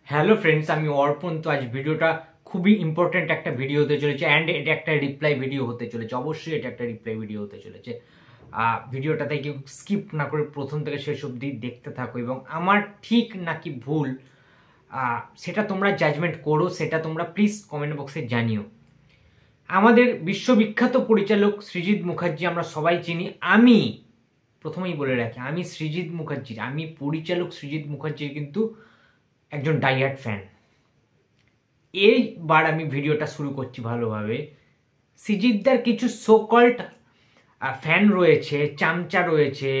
Hello friends, আমি অর্পণ। তো আজ ভিডিওটা খুবই ইম্পর্টেন্ট একটা ভিডিও হতে চলেছে অ্যান্ড এটা একটা রিপ্লাই ভিডিও হতে চলেছে। অবশ্যই এটা একটা রিপ্লাই ভিডিও হতে চলেছে। ভিডিওটাতে কেউ স্কিপ না করে প্রথম থেকে শেষ অবধি দেখতে থাকো এবং আমার ঠিক নাকি ভুল সেটা তোমরা জাজমেন্ট করো, সেটা তোমরা প্লিজ কমেন্ট বক্সে জানিও। আমাদের বিশ্ববিখ্যাত পরিচালক সৃজিত মুখার্জি আমরা সবাই চিনি। আমি প্রথমেই বলে রাখি, আমি সৃজিত মুখার্জির, আমি পরিচালক সৃজিত মুখার্জির কিন্তু একজন ডাইহার্ড ফ্যান। এইবার আমি ভিডিওটা শুরু করছি ভালোভাবে। সৃজিতদার কিছু সোকল্ড ফ্যান রয়েছে, চামচা রয়েছে,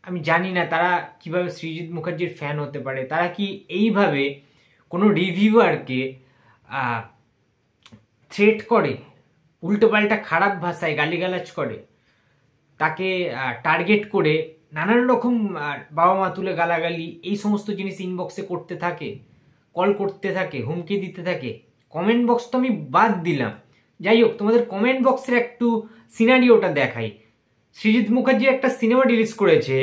আমি জানি না তারা কিভাবে সৃজিত মুখার্জির ফ্যান হতে পারে। তারা কি এইভাবে কোনো রিভিউয়ারকে থ্রেট করে, উল্টোপাল্টা খারাপ ভাষায় গালিগালাজ করে, তাকে টার্গেট করে নানান রকম বাবা মা তুলে গালাগালি এই সমস্ত জিনিস ইনবক্সে করতে থাকে, কল করতে থাকে, হুমকি দিতে থাকে। কমেন্ট বক্স তো আমি বাদ দিলাম, যাই হোক তোমাদের কমেন্ট বক্সের একটু সিনারিওটা দেখাই। সৃজিত মুখার্জি একটা সিনেমা রিলিজ করেছে,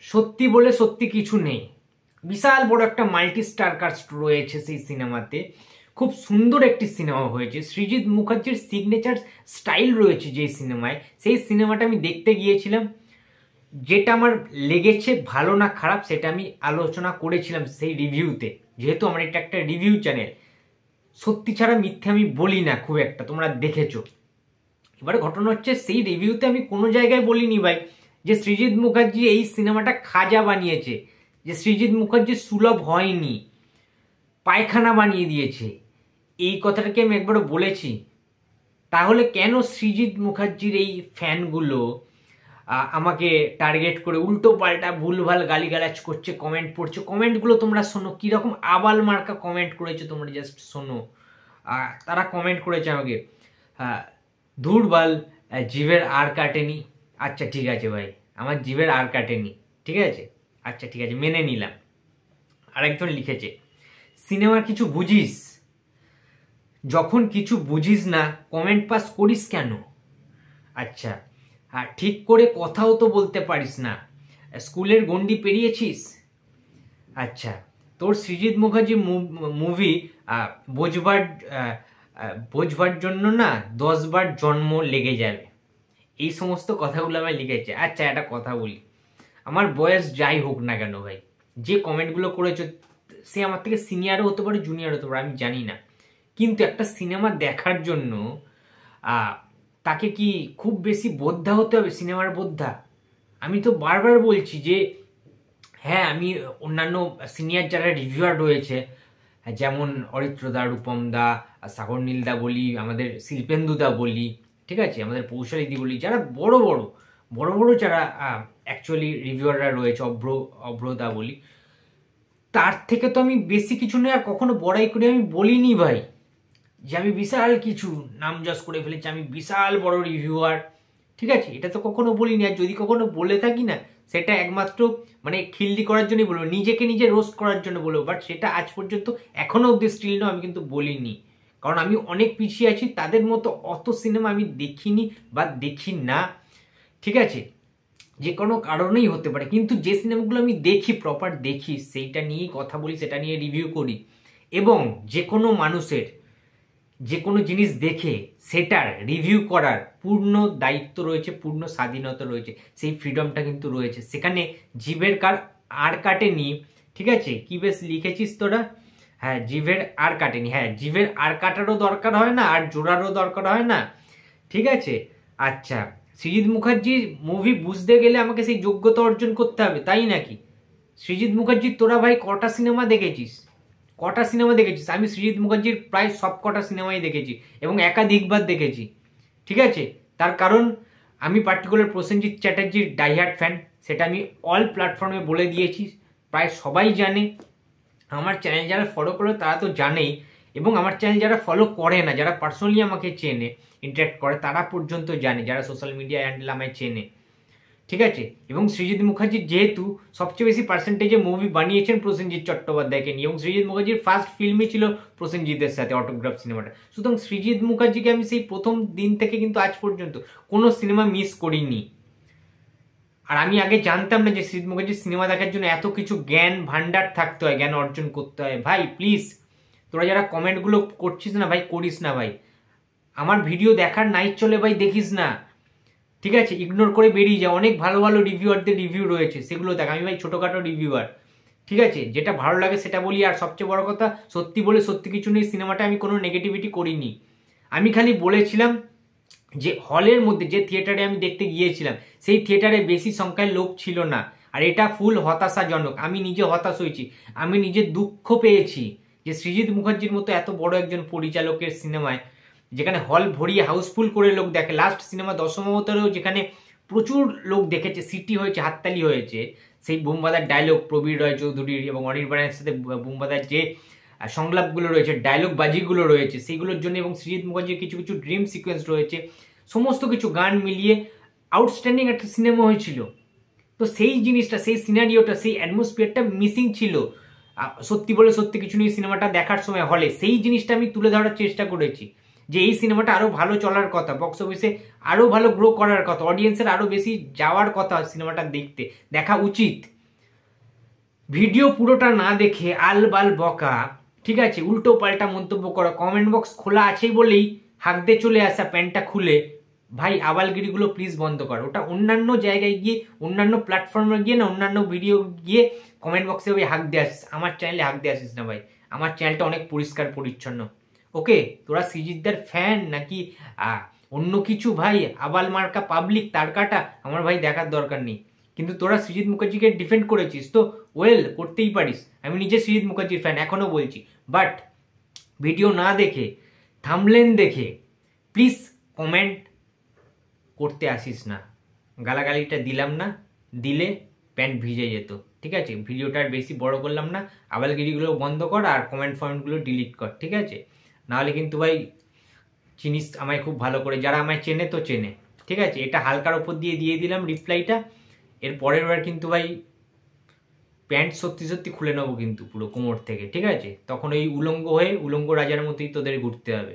সত্যি বলে সত্যি কিছু নেই। বিশাল বড় একটা মাল্টি স্টার কাস্ট রয়েছে সেই সিনেমাতে। খুব সুন্দর একটি সিনেমা হয়েছে। সৃজিত মুখার্জির সিগনেচার স্টাইল রয়েছে যে সিনেমায়, সেই সিনেমাটা আমি দেখতে গিয়েছিলাম। যেটা আমার লেগেছে ভালো না খারাপ সেটা আমি আলোচনা করেছিলাম সেই রিভিউতে। যেহেতু আমার এটা একটা রিভিউ চ্যানেল, সত্যি ছাড়া মিথ্যে আমি বলি না খুব একটা, তোমরা দেখেছো। এবারে ঘটনা হচ্ছে, সেই রিভিউতে আমি কোনো জায়গায় বলিনি ভাই যে সৃজিত মুখার্জি এই সিনেমাটা খাজা বানিয়েছে, যে সৃজিত মুখার্জি সুলভ হয়নি, পায়খানা বানিয়ে দিয়েছে। এই কথাটাকে আমি একবারও বলেছি? তাহলে কেন সৃজিত মুখার্জির এই ফ্যানগুলো আমাকে টার্গেট করে উল্টো পাল্টা ভুলভাল গালিগালাজ করছে, কমেন্ট পড়ছে? কমেন্টগুলো তোমরা শোনো, কীরকম আবাল মার্কা কমেন্ট করেছে, তোমরা জাস্ট শোনো। তারা কমেন্ট করেছে আমাকে, ধুরবাল জিভের আর কাটেনি। আচ্ছা ঠিক আছে ভাই, আমার জিভের আর কাটেনি, ঠিক আছে, আচ্ছা ঠিক আছে, মেনে নিলাম। আরেকজন লিখেছে, সিনেমার কিছু বুঝিস? যখন কিছু বুঝিস না কমেন্ট পাস করিস কেন? আচ্ছা, আর ঠিক করে কথাও তো বলতে পারিস না, স্কুলের গণ্ডি পেরিয়েছিস? আচ্ছা, তোর সৃজিত মুখার্জি মুভি বোঝবার জন্য না 10 বার জন্ম লেগে যাবে। এই সমস্ত কথাগুলো আমার লিখেছে। আচ্ছা, একটা কথা বলি, আমার বয়স যাই হোক না কেন ভাই, যে কমেন্টগুলো করেছো সে আমার থেকে সিনিয়রও হতে পারে, জুনিয়র হতে পারে, আমি জানি না, কিন্তু একটা সিনেমা দেখার জন্য তাকে কি খুব বেশি বোদ্ধা হতে হবে, সিনেমার বোদ্ধা? আমি তো বারবার বলছি যে হ্যাঁ, আমি অন্যান্য সিনিয়র যারা রিভিউয়ার রয়েছে, যেমন অরিত্রদা, রূপম দা, সাগর নীলদা বলি, আমাদের শিল্পেন্দুদা বলি, ঠিক আছে, আমাদের পৌশালিদি বলি, যারা বড় বড় যারা অ্যাকচুয়ালি রিভিউয়াররা রয়েছে, অভ্রদা বলি, তার থেকে তো আমি বেশি কিছু নয় আর কখনো বড়াই করে আমি বলিনি ভাই যে আমি বিশাল কিছু নাম যশ করে ফেলেছি, আমি বিশাল বড় রিভিউয়ার, ঠিক আছে, এটা তো কখনো বলিনি। আর যদি কখনো বলে থাকি না, সেটা একমাত্র মানে খিল্লি করার জন্যই বলবো, নিজেকে নিজে রোস্ট করার জন্য বলবো, বাট সেটা আজ পর্যন্ত এখনো অব্দি স্টিল আমি কিন্তু বলিনি, কারণ আমি অনেক পিছিয়ে আছি। তাদের মতো অত সিনেমা আমি দেখিনি বা দেখি না, ঠিক আছে, যে কোনো কারণেই হতে পারে, কিন্তু যে সিনেমাগুলো আমি দেখি, প্রপার দেখি, সেইটা নিয়েই কথা বলি, সেটা নিয়ে রিভিউ করি। এবং যে কোনো মানুষের যে কোনো জিনিস দেখে সেটার রিভিউ করার পূর্ণ দায়িত্ব রয়েছে, পূর্ণ স্বাধীনতা রয়েছে, সেই ফ্রিডমটা কিন্তু রয়েছে। সেখানে জিভের আর কাটেনি, ঠিক আছে, কি বেশ লিখেছিস তোরা? হ্যাঁ, জিভের আর কাটেনি, হ্যাঁ, জিভের আর কাটারও দরকার হয় না, আর জোড়ারও দরকার হয় না, ঠিক আছে। আচ্ছা, সৃজিত মুখার্জির মুভি বুঝতে গেলে আমাকে সেই যোগ্যতা অর্জন করতে হবে, তাই নাকি? সৃজিত মুখার্জির তোরা ভাই কটা সিনেমা দেখেছিস? কটা সিনেমা দেখেছিস? আমি সৃজিত মুখার্জির প্রায় সব কটা সিনেমাই দেখেছি এবং একাধিকবার দেখেছি, ঠিক আছে। তার কারণ আমি পার্টিকুলার প্রসেনজিৎ চ্যাটার্জির ডাইহার্ড ফ্যান, সেটা আমি অল প্ল্যাটফর্মে বলে দিয়েছি, প্রায় সবাই জানে। আমার চ্যানেল যারা ফলো করে তারা তো জানেই, এবং আমার চ্যানেল যারা ফলো করে না, যারা পার্সোনালি আমাকে চেনে, ইন্টারাক্ট করে, তারা পর্যন্ত জানে, যারা সোশ্যাল মিডিয়া হ্যান্ডেল আমায় চেনে, ঠিক আছে। এবং সৃজিত মুখার্জি যেহেতু সবচেয়ে বেশি পার্সেন্টেজে মুভি বানিয়েছেন প্রসেনজিৎ চট্টোপাধ্যায়কে নিয়ে, এবং সৃজিত মুখার্জির ফার্স্ট ফিল্মই ছিল প্রসেনজিতের সাথে অটোগ্রাফ সিনেমাটা, সুতরাং সৃজিত মুখার্জিকে আমি সেই প্রথম দিন থেকে কিন্তু আজ পর্যন্ত কোনো সিনেমা মিস করিনি। আর আমি আগে জানতাম না যে সৃজিত মুখার্জির সিনেমা দেখার জন্য এত কিছু জ্ঞান ভান্ডার থাকতে হয়, জ্ঞান অর্জন করতে হয়। ভাই প্লিজ তোরা যারা কমেন্টগুলো করছিস না ভাই, করিস না ভাই। আমার ভিডিও দেখার নাইট চলে ভাই, দেখিস না, ঠিক আছে? ইগনোর করে বেরিয়ে যা। অনেক ভালো ভালো রিভিউয়ারদের রিভিউ রয়েছে, সেগুলো দেখ। আমি ভাই ছোটোখাটো রিভিউয়ার, ঠিক আছে? যেটা ভালো লাগে সেটা বলি। আর সবচেয়ে বড় কথা, সত্যি বলে সত্যি কিছু নেই। সিনেমাটা আমি কোনো নেগেটিভিটি করিনি, আমি খালি বলেছিলাম যে হলের মধ্যে যে থিয়েটারে আমি দেখতে গিয়েছিলাম সেই থিয়েটারে বেশি সংখ্যায় লোক ছিল না, আর এটা ফুল হতাশাজনক। আমি নিজে হতাশ হয়েছি, আমি নিজে দুঃখ পেয়েছি যে সৃজিত মুখার্জির মতো এত বড় একজন পরিচালকের সিনেমায়, যেখানে হল ভরিয়ে হাউসফুল করে লোক দেখে। লাস্ট সিনেমা দশমবতারেও যেখানে প্রচুর লোক দেখেছে, সিটি হয়েছে, হাততালি হয়েছে, সেই বুমবাদার ডায়লগ প্রবীর রয় চৌধুরীর এবং অনির্বাণের সাথে বুমবাদার যে সংলাপগুলো রয়েছে, ডায়লগ বাজিগুলো রয়েছে, সেইগুলোর জন্য, এবং সৃজিত মুখার্জির কিছু কিছু ড্রিম সিকোয়েন্স রয়েছে, সমস্ত কিছু গান মিলিয়ে আউটস্ট্যান্ডিং একটা সিনেমা হয়েছিল। তো সেই জিনিসটা, সেই সিনারিওটা, সেই অ্যাটমসফিয়ারটা মিসিং ছিল সত্যি বলে সত্যি কিছু নেই সিনেমাটা দেখার সময় হলে। সেই জিনিসটা আমি তুলে ধরার চেষ্টা করেছি যে এই সিনেমাটা আরও ভালো চলার কথা, বক্স অফিসে আরও ভালো গ্রো করার কথা, অডিয়েন্সের আরও বেশি যাওয়ার কথা সিনেমাটা দেখতে, দেখা উচিত। ভিডিও পুরোটা না দেখে আলবাল বকা, ঠিক আছে, উল্টো পাল্টা মন্তব্য করা, কমেন্ট বক্স খোলা আছেই বলেই হাঁকতে চলে আসা প্যান্টটা খুলে, ভাই আবালগিরিগুলো প্লিজ বন্ধ কর। ওটা অন্যান্য জায়গায় গিয়ে, অন্যান্য প্ল্যাটফর্মে গিয়ে না, অন্যান্য ভিডিও গিয়ে কমেন্ট বক্সে ওই হাঁক দিয়ে আসিস, আমার চ্যানেলে হাঁক দিয়ে আসিস না ভাই। আমার চ্যানেলটা অনেক পরিষ্কার পরিচ্ছন্ন, ওকে? তোরা সৃজিতদার ফ্যান নাকি অন্য কিছু ভাই, আবাল মার্কা পাবলিক তার কাটা, আমার ভাই দেখার দরকার নেই। কিন্তু তোরা সৃজিত মুখার্জিকে ডিফেন্ড করেছিস তো ওয়েল, করতেই পারিস। আমি নিজে সৃজিত মুখার্জির ফ্যান, এখনো বলছি। বাট ভিডিও না দেখে, থাম্বনেল দেখে প্লিজ কমেন্ট করতে আসিস না। গালাগালিটা দিলাম না, দিলে প্যান্ট ভিজে যেত, ঠিক আছে? ভিডিওটা আর বেশি বড় করলাম না, আবালগিরিগুলো বন্ধ কর আর কমেন্ট ফমেন্টগুলো ডিলিট কর, ঠিক আছে? নাহলে কিন্তু ভাই চিনিস আমায় খুব ভালো করে, যারা আমায় চেনে তো চেনে, ঠিক আছে? এটা হালকার ওপর দিয়ে দিলাম রিপ্লাইটা। এর পরের বার কিন্তু ভাই প্যান্ট সত্যি সত্যি খুলে নেবো কিন্তু পুরো কোমর থেকে, ঠিক আছে? তখন ওই উলঙ্গ হয়ে, উলঙ্গ রাজার মতোই তোদের ঘুরতে হবে।